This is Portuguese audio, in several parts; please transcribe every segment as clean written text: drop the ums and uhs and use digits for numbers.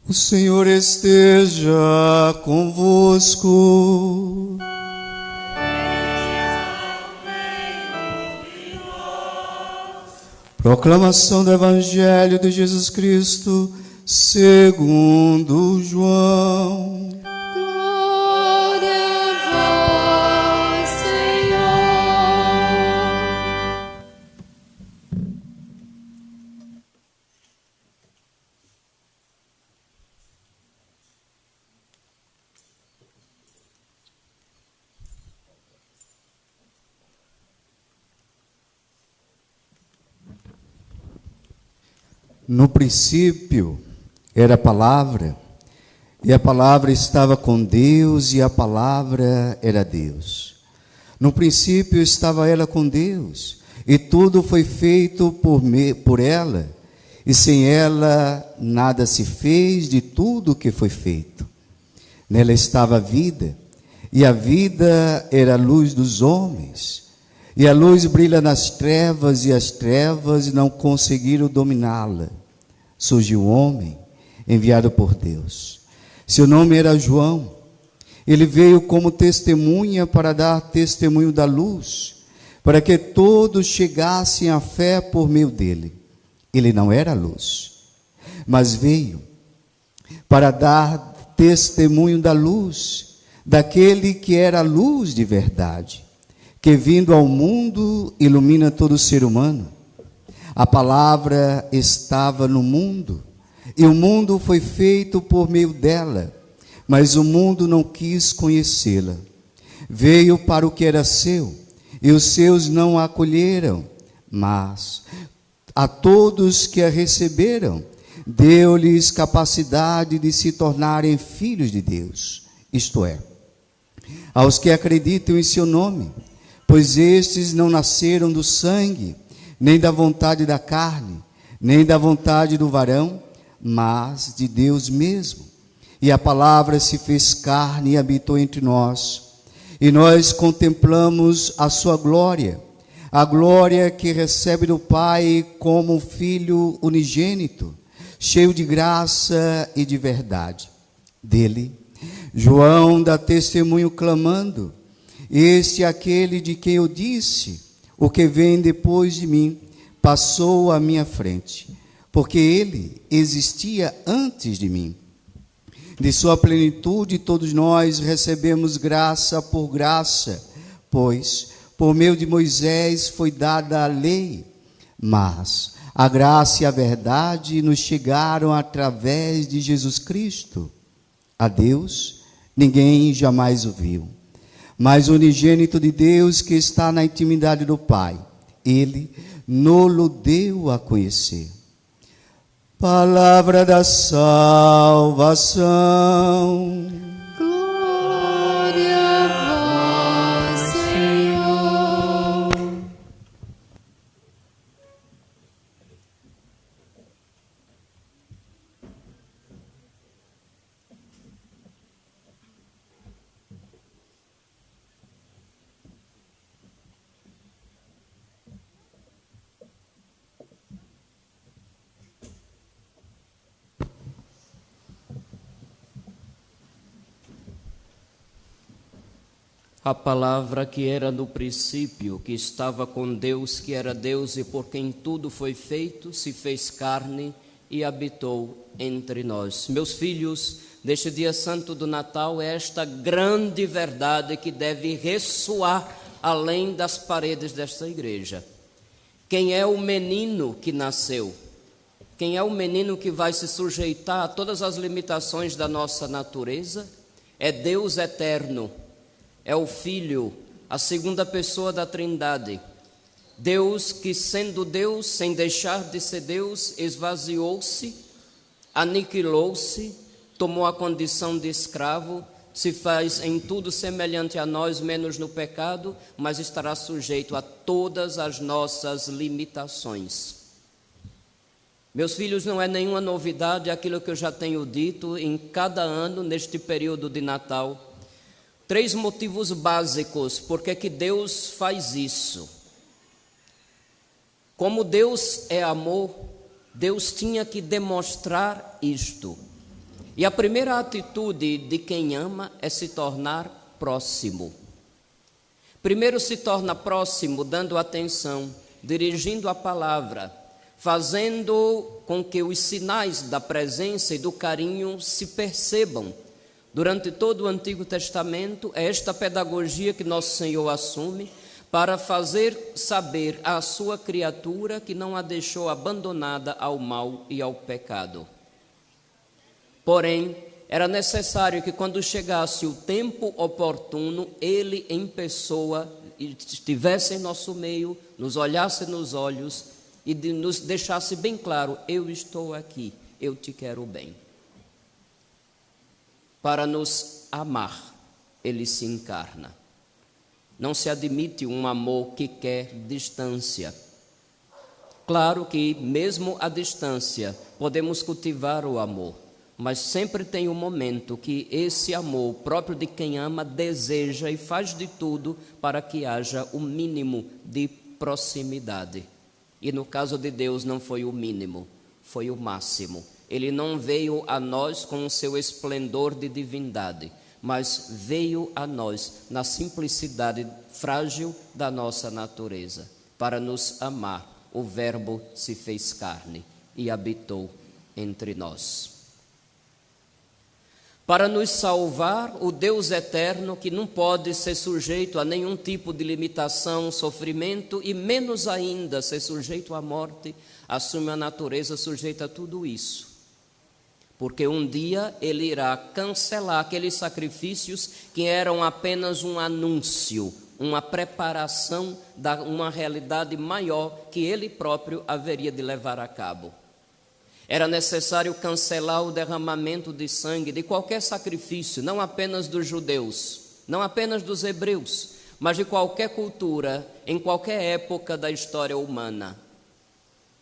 O Senhor esteja convosco. Proclamação do Evangelho de Jesus Cristo segundo João. Glória a vós, Senhor. No princípio era a palavra, e a palavra estava com Deus, e a palavra era Deus. No princípio estava ela com Deus, e tudo foi feito por ela, e sem ela nada se fez de tudo que foi feito. Nela estava a vida, e a vida era a luz dos homens. E a luz brilha nas trevas, e as trevas não conseguiram dominá-la. Surgiu um homem, enviado por Deus. Seu nome era João. Ele veio como testemunha para dar testemunho da luz, para que todos chegassem à fé por meio dele. Ele não era luz, mas veio para dar testemunho da luz, daquele que era a luz de verdade, que vindo ao mundo ilumina todo ser humano. A palavra estava no mundo, e o mundo foi feito por meio dela, mas o mundo não quis conhecê-la. Veio para o que era seu, e os seus não a acolheram, mas a todos que a receberam, deu-lhes capacidade de se tornarem filhos de Deus, isto é, aos que acreditam em seu nome, pois estes não nasceram do sangue, nem da vontade da carne, nem da vontade do varão, mas de Deus mesmo. E a palavra se fez carne e habitou entre nós, e nós contemplamos a sua glória, a glória que recebe do Pai como Filho unigênito, cheio de graça e de verdade. Dele, João dá testemunho clamando: este é aquele de quem eu disse, o que vem depois de mim passou à minha frente, porque ele existia antes de mim. De sua plenitude todos nós recebemos graça por graça, pois por meio de Moisés foi dada a lei, mas a graça e a verdade nos chegaram através de Jesus Cristo. A Deus ninguém jamais o viu, mas o unigênito de Deus que está na intimidade do Pai, ele nos deu a conhecer. Palavra da salvação. Glória a vós, Senhor. A palavra que era no princípio, que estava com Deus, que era Deus e por quem tudo foi feito, se fez carne e habitou entre nós. Meus filhos, neste dia santo do Natal, é esta grande verdade que deve ressoar além das paredes desta igreja. Quem é o menino que nasceu? Quem é o menino que vai se sujeitar a todas as limitações da nossa natureza? É Deus eterno. É o Filho, a segunda pessoa da Trindade. Deus que, sendo Deus, sem deixar de ser Deus, esvaziou-se, aniquilou-se, tomou a condição de escravo, se faz em tudo semelhante a nós, menos no pecado, mas estará sujeito a todas as nossas limitações. Meus filhos, não é nenhuma novidade aquilo que eu já tenho dito em cada ano neste período de Natal. 3 motivos básicos por que Deus faz isso. Como Deus é amor, Deus tinha que demonstrar isto. E a primeira atitude de quem ama é se tornar próximo. Primeiro se torna próximo dando atenção, dirigindo a palavra, fazendo com que os sinais da presença e do carinho se percebam. Durante todo o Antigo Testamento, é esta pedagogia que nosso Senhor assume para fazer saber à sua criatura que não a deixou abandonada ao mal e ao pecado. Porém, era necessário que quando chegasse o tempo oportuno, Ele em pessoa estivesse em nosso meio, nos olhasse nos olhos e nos deixasse bem claro: eu estou aqui, eu te quero bem. Para nos amar, Ele se encarna. Não se admite um amor que quer distância. Claro que, mesmo à distância, podemos cultivar o amor, mas sempre tem um momento que esse amor próprio de quem ama deseja e faz de tudo para que haja o mínimo de proximidade. E no caso de Deus não foi o mínimo, foi o máximo. Ele não veio a nós com o seu esplendor de divindade, mas veio a nós na simplicidade frágil da nossa natureza. Para nos amar, o Verbo se fez carne e habitou entre nós. Para nos salvar, o Deus eterno, que não pode ser sujeito a nenhum tipo de limitação, sofrimento e menos ainda ser sujeito à morte, assume a natureza sujeita a tudo isso. Porque um dia Ele irá cancelar aqueles sacrifícios que eram apenas um anúncio, uma preparação da uma realidade maior que Ele próprio haveria de levar a cabo. Era necessário cancelar o derramamento de sangue de qualquer sacrifício, não apenas dos judeus, não apenas dos hebreus, mas de qualquer cultura, em qualquer época da história humana.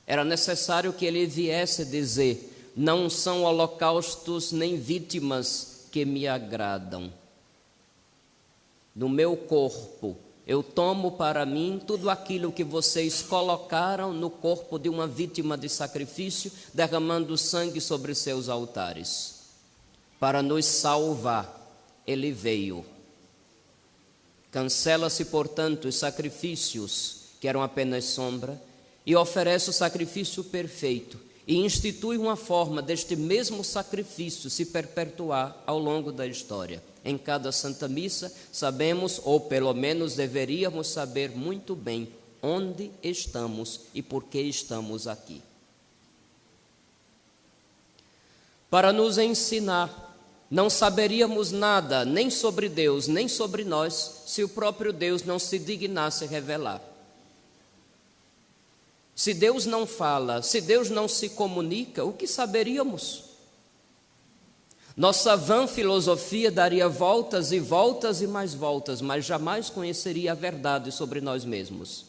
Era necessário que Ele viesse dizer: não são holocaustos nem vítimas que me agradam. No meu corpo, eu tomo para mim tudo aquilo que vocês colocaram no corpo de uma vítima de sacrifício, derramando sangue sobre seus altares. Para nos salvar, Ele veio. Cancela-se, portanto, os sacrifícios que eram apenas sombra e oferece o sacrifício perfeito. E institui uma forma deste mesmo sacrifício se perpetuar ao longo da história. Em cada Santa Missa sabemos, ou pelo menos deveríamos saber muito bem, onde estamos e por que estamos aqui. Para nos ensinar, não saberíamos nada nem sobre Deus, nem sobre nós, se o próprio Deus não se dignasse revelar. Se Deus não fala, se Deus não se comunica, o que saberíamos? Nossa vã filosofia daria voltas e voltas e mais voltas, mas jamais conheceria a verdade sobre nós mesmos.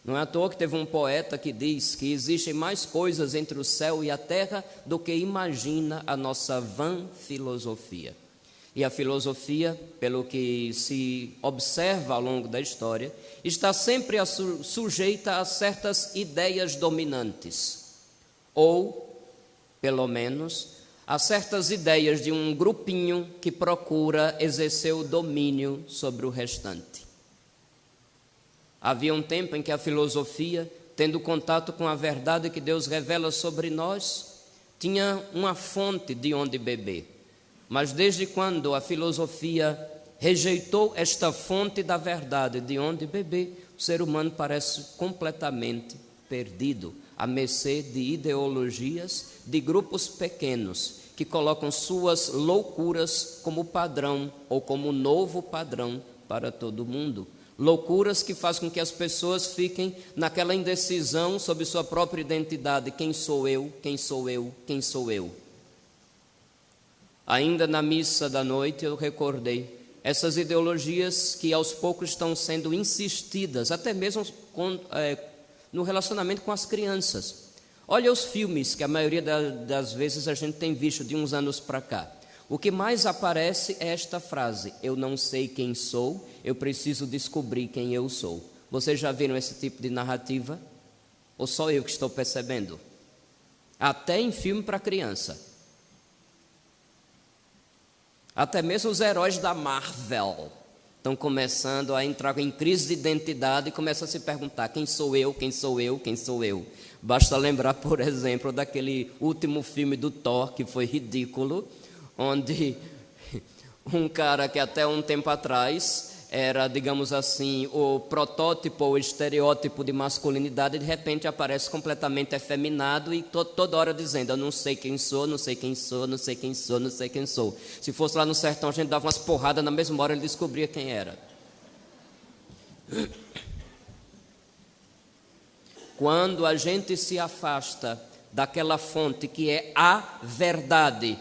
Não é à toa que teve um poeta que diz que existem mais coisas entre o céu e a terra do que imagina a nossa vã filosofia. E a filosofia, pelo que se observa ao longo da história, está sempre sujeita a certas ideias dominantes, ou, pelo menos, a certas ideias de um grupinho que procura exercer o domínio sobre o restante. Havia um tempo em que a filosofia, tendo contato com a verdade que Deus revela sobre nós, tinha uma fonte de onde beber. Mas desde quando a filosofia rejeitou esta fonte da verdade de onde beber, o ser humano parece completamente perdido, à mercê de ideologias de grupos pequenos que colocam suas loucuras como padrão ou como novo padrão para todo mundo. Loucuras que fazem com que as pessoas fiquem naquela indecisão sobre sua própria identidade: quem sou eu, quem sou eu, quem sou eu? Ainda na missa da noite eu recordei essas ideologias que aos poucos estão sendo insistidas, até mesmo no relacionamento com as crianças. Olha os filmes que a maioria das vezes a gente tem visto de uns anos para cá. O que mais aparece é esta frase: eu não sei quem sou, eu preciso descobrir quem eu sou. Vocês já viram esse tipo de narrativa? Ou só eu que estou percebendo? Até em filme para criança. Até mesmo os heróis da Marvel estão começando a entrar em crise de identidade e começam a se perguntar: quem sou eu, quem sou eu, quem sou eu? Basta lembrar, por exemplo, daquele último filme do Thor, que foi ridículo, onde um cara que até um tempo atrás era, digamos assim, o protótipo, o estereótipo de masculinidade, de repente aparece completamente efeminado e toda hora dizendo: eu não sei quem sou, não sei quem sou, não sei quem sou, não sei quem sou. Se fosse lá no sertão, a gente dava umas porradas, na mesma hora ele descobria quem era. Quando a gente se afasta daquela fonte que é a verdade,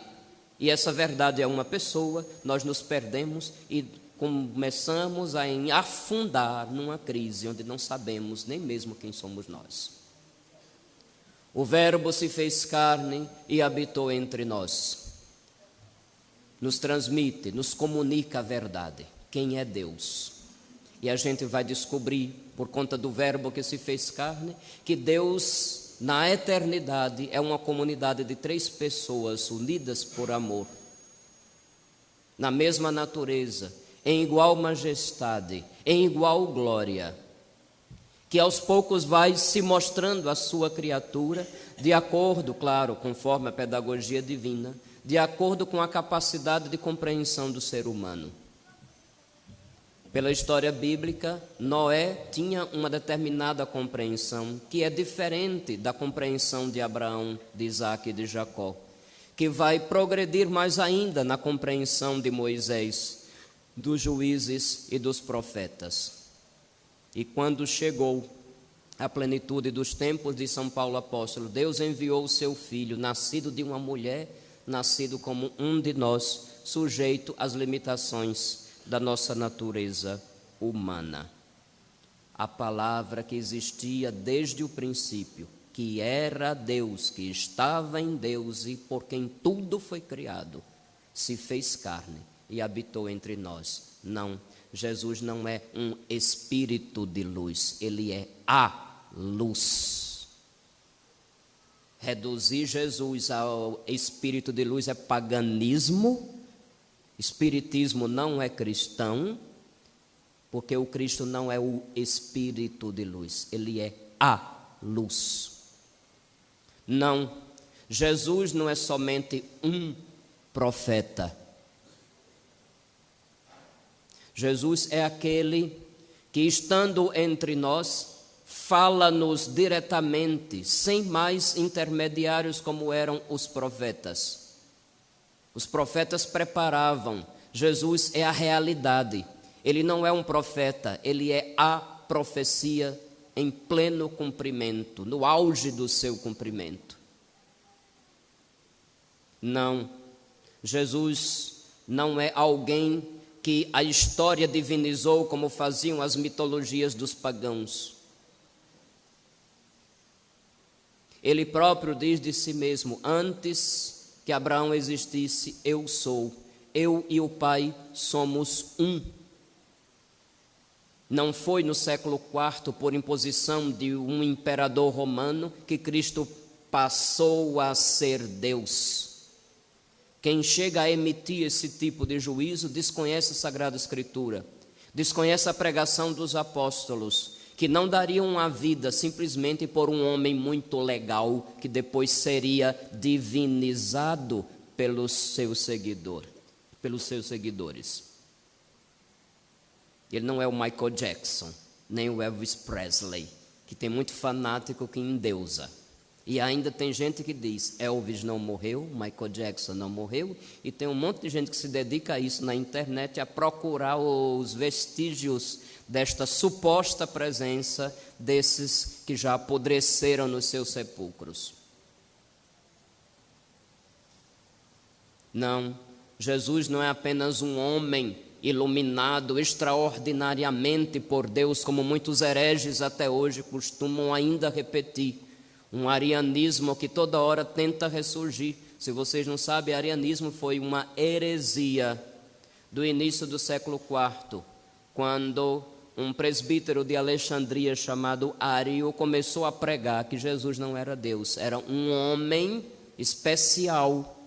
e essa verdade é uma pessoa, nós nos perdemos e começamos a afundar numa crise onde não sabemos nem mesmo quem somos nós. O Verbo se fez carne e habitou entre nós. Nos transmite, nos comunica a verdade, quem é Deus. E a gente vai descobrir, por conta do Verbo que se fez carne, que Deus, na eternidade, é uma comunidade de 3 pessoas unidas por amor, na mesma natureza, em igual majestade, em igual glória, que aos poucos vai se mostrando a sua criatura, de acordo, claro, conforme a pedagogia divina, de acordo com a capacidade de compreensão do ser humano. Pela história bíblica, Noé tinha uma determinada compreensão, que é diferente da compreensão de Abraão, de Isaque e de Jacó, que vai progredir mais ainda na compreensão de Moisés, dos juízes e dos profetas. E quando chegou a plenitude dos tempos de São Paulo apóstolo, Deus enviou o seu filho, nascido de uma mulher, nascido como um de nós, sujeito às limitações da nossa natureza humana. A palavra que existia desde o princípio, que era Deus, que estava em Deus e por quem tudo foi criado, se fez carne e habitou entre nós. Não, Jesus não é um espírito de luz, ele é a luz. Reduzir Jesus ao espírito de luz é paganismo. Espiritismo não é cristão, porque o Cristo não é o espírito de luz, ele é a luz. Não, Jesus não é somente um profeta. Jesus é aquele que, estando entre nós, fala-nos diretamente, sem mais intermediários como eram os profetas. Os profetas preparavam, Jesus é a realidade. Ele não é um profeta, ele é a profecia em pleno cumprimento, no auge do seu cumprimento. Não, Jesus não é alguém que a história divinizou como faziam as mitologias dos pagãos. Ele próprio diz de si mesmo: antes que Abraão existisse, eu sou. Eu e o Pai somos um. Não foi no século IV, por imposição de um imperador romano, que Cristo passou a ser Deus. Quem chega a emitir esse tipo de juízo desconhece a Sagrada Escritura, desconhece a pregação dos apóstolos, que não dariam a vida simplesmente por um homem muito legal, que depois seria divinizado pelos seus seguidores. Ele não é o Michael Jackson, nem o Elvis Presley, que tem muito fanático que endeusa. E ainda tem gente que diz: Elvis não morreu, Michael Jackson não morreu, e tem um monte de gente que se dedica a isso na internet, a procurar os vestígios desta suposta presença desses que já apodreceram nos seus sepulcros. Não, Jesus não é apenas um homem iluminado extraordinariamente por Deus, como muitos hereges até hoje costumam ainda repetir. Um arianismo que toda hora tenta ressurgir. Se vocês não sabem, arianismo foi uma heresia do início do século IV, quando um presbítero de Alexandria chamado Ario começou a pregar que Jesus não era Deus, era um homem especial,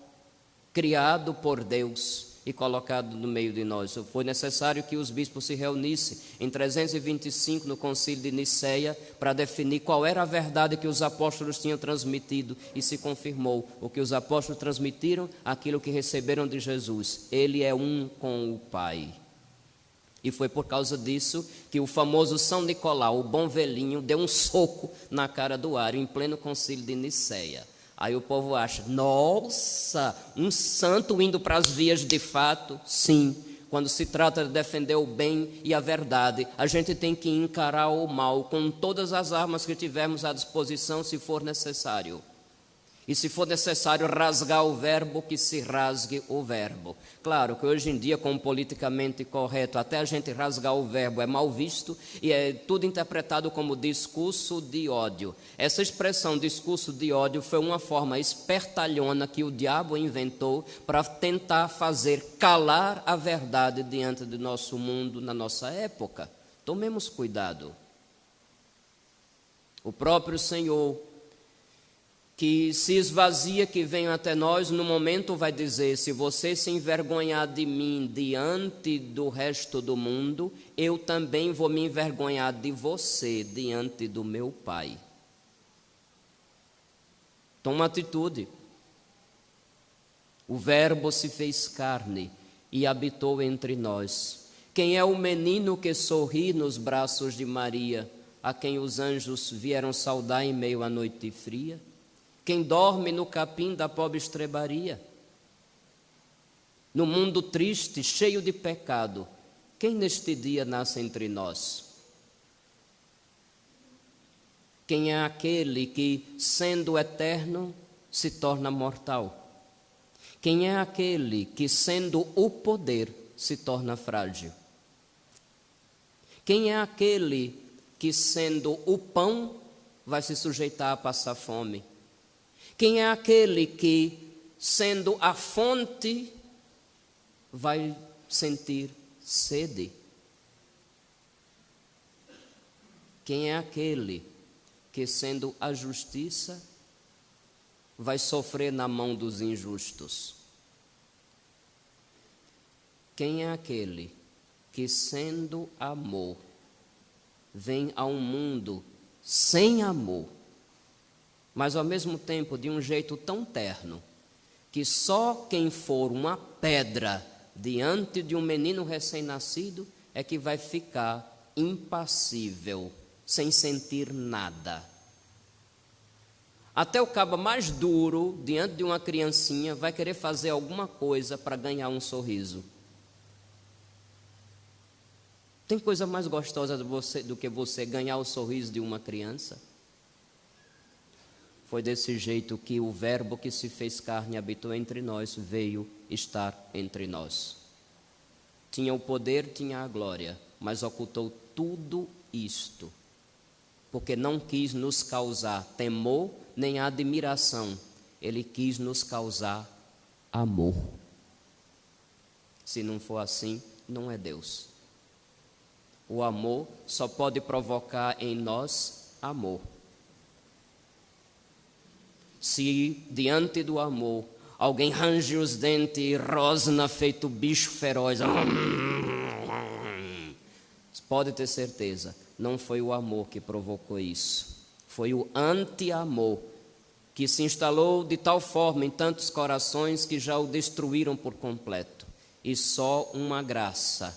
criado por Deus, e colocado no meio de nós. Foi necessário que os bispos se reunissem em 325 no concílio de Nicéia para definir qual era a verdade que os apóstolos tinham transmitido, e se confirmou o que os apóstolos transmitiram, aquilo que receberam de Jesus: ele é um com o Pai. E foi por causa disso que o famoso São Nicolau, o bom velhinho, deu um soco na cara do Ário em pleno concílio de Nicéia. Aí o povo acha: nossa, um santo indo para as vias de fato? Sim, quando se trata de defender o bem e a verdade, a gente tem que encarar o mal com todas as armas que tivermos à disposição, se for necessário. E se for necessário rasgar o verbo, que se rasgue o verbo. Claro que hoje em dia, como politicamente correto, até a gente rasgar o verbo é mal visto e é tudo interpretado como discurso de ódio. Essa expressão discurso de ódio foi uma forma espertalhona que o diabo inventou para tentar fazer calar a verdade diante do nosso mundo, na nossa época. Tomemos cuidado. O próprio Senhor, que se esvazia, que vem até nós, no momento vai dizer: se você se envergonhar de mim diante do resto do mundo, eu também vou me envergonhar de você diante do meu Pai. Toma atitude. O Verbo se fez carne e habitou entre nós. Quem é o menino que sorri nos braços de Maria, a quem os anjos vieram saudar em meio à noite fria? Quem dorme no capim da pobre estrebaria? No mundo triste, cheio de pecado, quem neste dia nasce entre nós? Quem é aquele que, sendo eterno, se torna mortal? Quem é aquele que, sendo o poder, se torna frágil? Quem é aquele que, sendo o pão, vai se sujeitar a passar fome? Quem é aquele que, sendo a fonte, vai sentir sede? Quem é aquele que, sendo a justiça, vai sofrer na mão dos injustos? Quem é aquele que, sendo amor, vem a um mundo sem amor, mas ao mesmo tempo de um jeito tão terno, que só quem for uma pedra diante de um menino recém-nascido é que vai ficar impassível, sem sentir nada. Até o cabo mais duro, diante de uma criancinha, vai querer fazer alguma coisa para ganhar um sorriso. Tem coisa mais gostosa do que você ganhar o sorriso de uma criança? Foi desse jeito que o Verbo que se fez carne e habitou entre nós veio estar entre nós. Tinha o poder, tinha a glória, mas ocultou tudo isto, porque não quis nos causar temor nem admiração, ele quis nos causar amor. Se não for assim, não é Deus. O amor só pode provocar em nós amor. Se diante do amor alguém range os dentes e rosna feito bicho feroz, pode ter certeza, não foi o amor que provocou isso. Foi o anti-amor que se instalou de tal forma em tantos corações que já o destruíram por completo. E só uma graça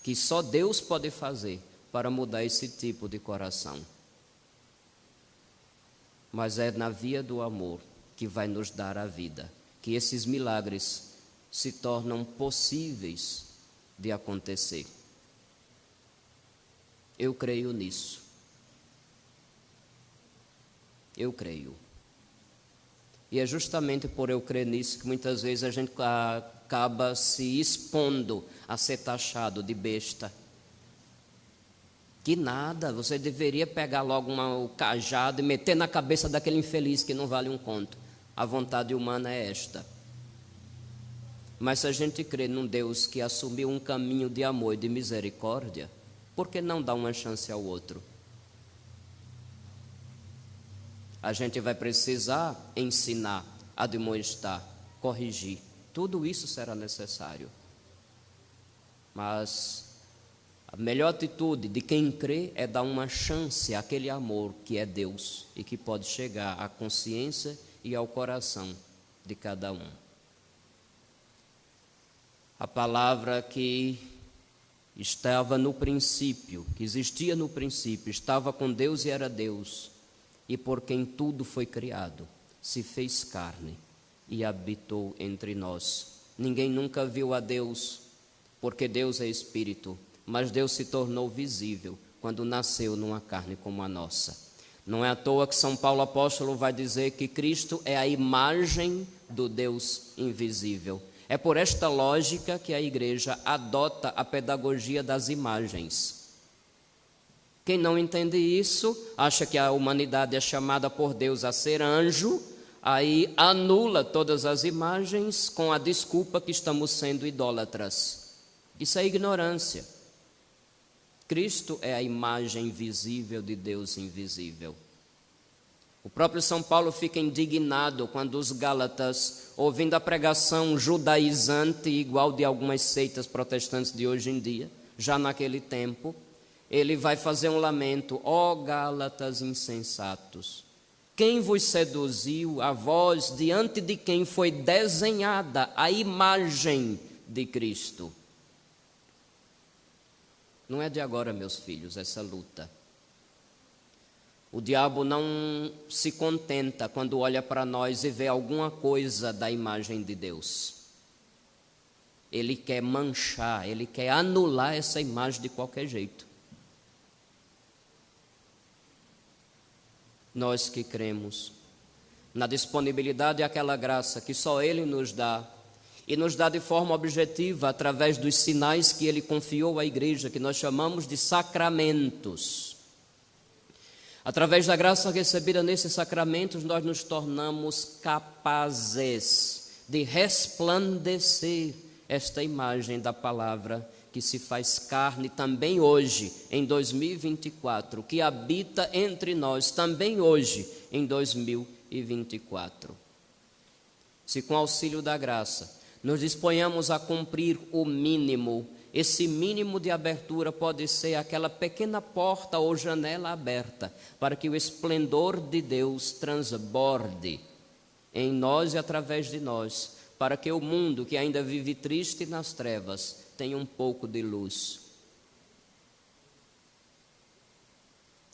que só Deus pode fazer para mudar esse tipo de coração. Mas é na via do amor que vai nos dar a vida, que esses milagres se tornam possíveis de acontecer. Eu creio nisso. Eu creio. E é justamente por eu crer nisso que muitas vezes a gente acaba se expondo a ser taxado de besta. Que nada, você deveria pegar logo o cajado e meter na cabeça daquele infeliz que não vale um conto. A vontade humana é esta. Mas se a gente crê num Deus que assumiu um caminho de amor e de misericórdia, por que não dar uma chance ao outro? A gente vai precisar ensinar, admoestar, corrigir. Tudo isso será necessário. Mas a melhor atitude de quem crê é dar uma chance àquele amor que é Deus e que pode chegar à consciência e ao coração de cada um. A palavra que estava no princípio, que existia no princípio, estava com Deus e era Deus, e por quem tudo foi criado, se fez carne e habitou entre nós. Ninguém nunca viu a Deus, porque Deus é Espírito, mas Deus se tornou visível quando nasceu numa carne como a nossa. Não é à toa que São Paulo apóstolo vai dizer que Cristo é a imagem do Deus invisível. É por esta lógica que a igreja adota a pedagogia das imagens. Quem não entende isso, acha que a humanidade é chamada por Deus a ser anjo, aí anula todas as imagens com a desculpa que estamos sendo idólatras. Isso é ignorância. Cristo é a imagem visível de Deus invisível. O próprio São Paulo fica indignado quando os gálatas, ouvindo a pregação judaizante igual de algumas seitas protestantes de hoje em dia, já naquele tempo, ele vai fazer um lamento: ó gálatas insensatos, quem vos seduziu, a vós, diante de quem foi desenhada a imagem de Cristo? Não é de agora, meus filhos, essa luta. O diabo não se contenta quando olha para nós e vê alguma coisa da imagem de Deus. Ele quer manchar, ele quer anular essa imagem de qualquer jeito. Nós que cremos na disponibilidade daquela graça que só Ele nos dá, e nos dá de forma objetiva através dos sinais que Ele confiou à igreja, que nós chamamos de sacramentos. Através da graça recebida nesses sacramentos, nós nos tornamos capazes de resplandecer esta imagem da palavra que se faz carne também hoje, em 2024, que habita entre nós também hoje, em 2024. Se com auxílio da graça nos disponhamos a cumprir o mínimo, esse mínimo de abertura pode ser aquela pequena porta ou janela aberta para que o esplendor de Deus transborde em nós e através de nós, para que o mundo que ainda vive triste nas trevas tenha um pouco de luz.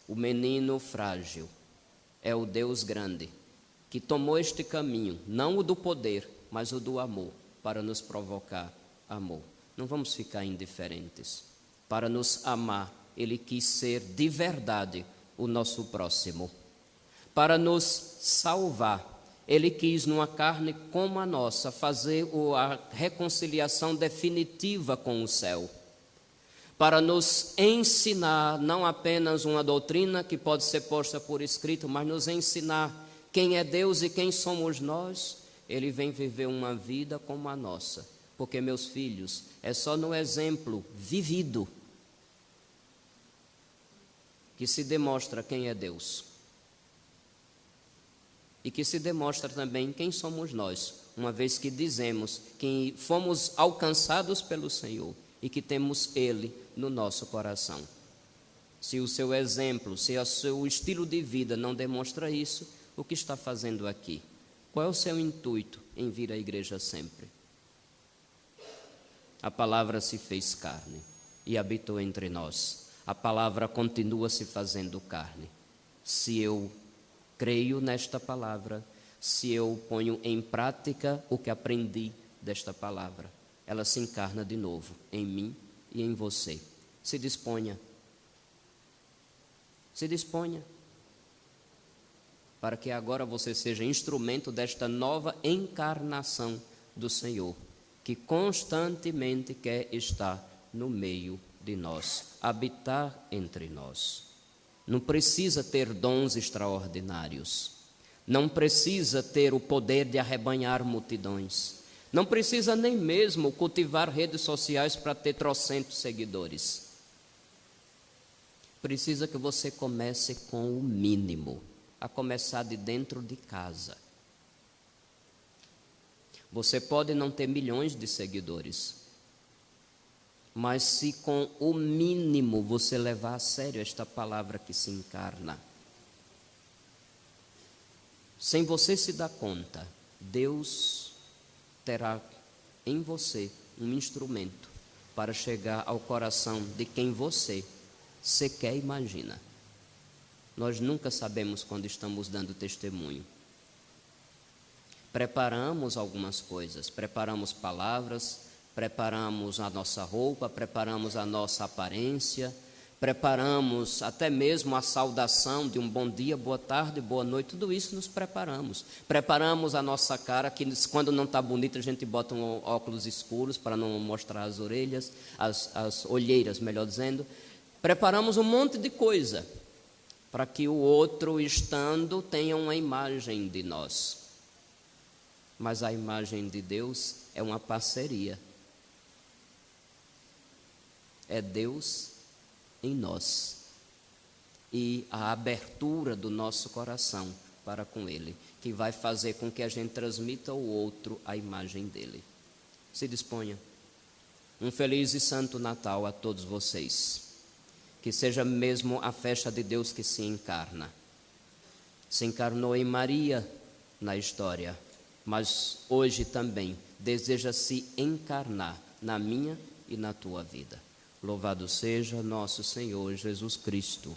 O menino frágil é o Deus grande que tomou este caminho, não o do poder, mas o do amor, para nos provocar amor. Não vamos ficar indiferentes. Para nos amar, Ele quis ser de verdade o nosso próximo. Para nos salvar, Ele quis, numa carne como a nossa, fazer a reconciliação definitiva com o céu. Para nos ensinar não apenas uma doutrina que pode ser posta por escrito, mas nos ensinar quem é Deus e quem somos nós. Ele vem viver uma vida como a nossa. Porque, meus filhos, é só no exemplo vivido que se demonstra quem é Deus. E que se demonstra também quem somos nós, uma vez que dizemos que fomos alcançados pelo Senhor e que temos Ele no nosso coração. Se o seu exemplo, se o seu estilo de vida não demonstra isso, o que está fazendo aqui? Qual é o seu intuito em vir à igreja sempre? A palavra se fez carne e habitou entre nós. A palavra continua se fazendo carne. Se eu creio nesta palavra, se eu ponho em prática o que aprendi desta palavra, ela se encarna de novo em mim e em você. Se disponha. Se disponha. Para que agora você seja instrumento desta nova encarnação do Senhor, que constantemente quer estar no meio de nós, habitar entre nós. Não precisa ter dons extraordinários, não precisa ter o poder de arrebanhar multidões, não precisa nem mesmo cultivar redes sociais para ter trocentos seguidores. Precisa que você comece com o mínimo, a começar de dentro de casa. Você pode não ter milhões de seguidores, mas se com o mínimo você levar a sério esta palavra que se encarna, sem você se dar conta, Deus terá em você um instrumento para chegar ao coração de quem você sequer imagina. Nós nunca sabemos quando estamos dando testemunho. Preparamos algumas coisas, preparamos palavras, preparamos a nossa roupa, preparamos a nossa aparência, preparamos até mesmo a saudação de um bom dia, boa tarde, boa noite, tudo isso nos preparamos. Preparamos a nossa cara, que quando não está bonita a gente bota um óculos escuros para não mostrar as orelhas, as olheiras, melhor dizendo. Preparamos um monte de coisa para que o outro, estando, tenha uma imagem de nós. Mas a imagem de Deus é uma parceria. É Deus em nós e a abertura do nosso coração para com Ele, que vai fazer com que a gente transmita ao outro a imagem dEle. Se disponha. Um feliz e santo Natal a todos vocês. Que seja mesmo a festa de Deus que se encarna. Se encarnou em Maria na história, mas hoje também deseja se encarnar na minha e na tua vida. Louvado seja nosso Senhor Jesus Cristo.